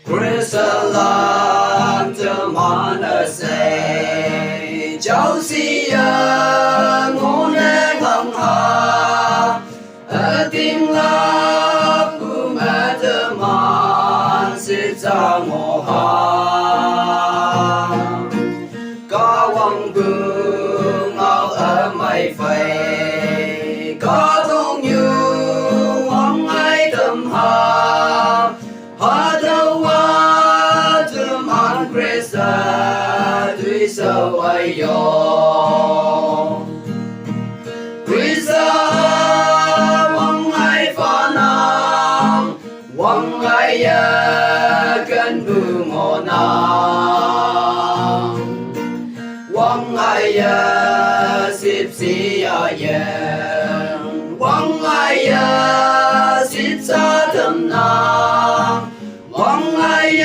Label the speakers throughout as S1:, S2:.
S1: Jerusalem the manase cháu si ngôn ngầm hà tiếng love của mẹ the man sẽ ra ngô hà có quang vương ở mây phầy có thông như quang ai tâm hà hà đâu qua thơm an Christ tuy sâu ai yo Christ quang ai pha nam quang ai cần bu ngô nam quang ai sip si quang ai sip sa thầm nam quang ai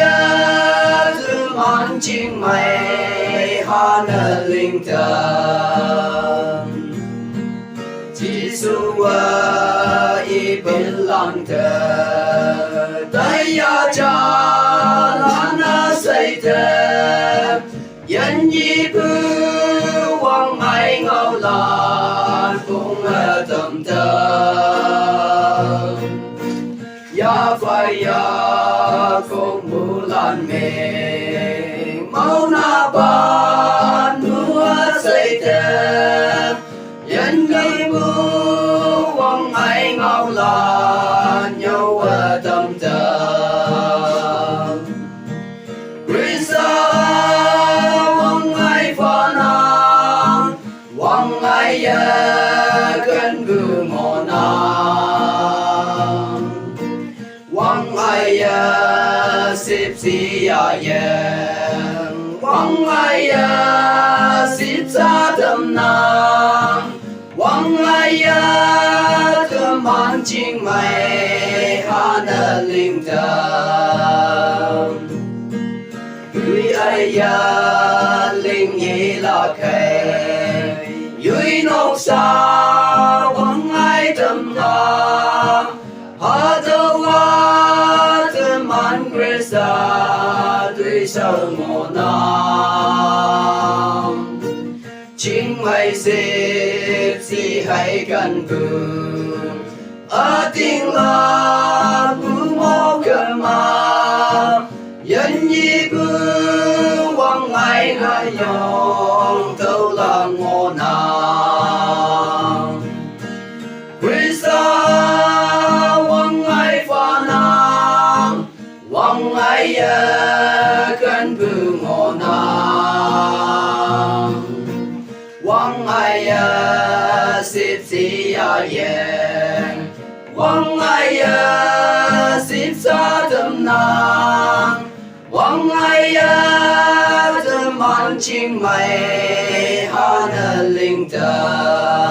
S1: thơm an chinh mây hà nơ linh thần Jesus y bên lòng thờ tay cha lana say thờ nhân y bư quang ai ngâu lan cũng tâm thờ ya phải ya không mu lan mê mau na ban mua say thờ nhân y bư quang ai ngâu lan nhau tâm thờ quang ai cần bu ngô nam quang ai sip si quang ai sip sa thầm nam quang ai thơm an chinh mây hà nơ linh thần người ai linh nhị là kề dưới nóc xa quang ai tâm la hà đâu qua thơm an Christ tuy sâu ngô nam chính mây xếp si hay cần bừng ở tiếng la bu mô cơ mà nhân nhi bư quang ai là yong thâu là ngô nam Christ quang ai pha nam quang ai cần bu ngô nam quang ai sip si quang ai sip sa thầm nam quang ai thơm an chinh mây hà nơ linh thần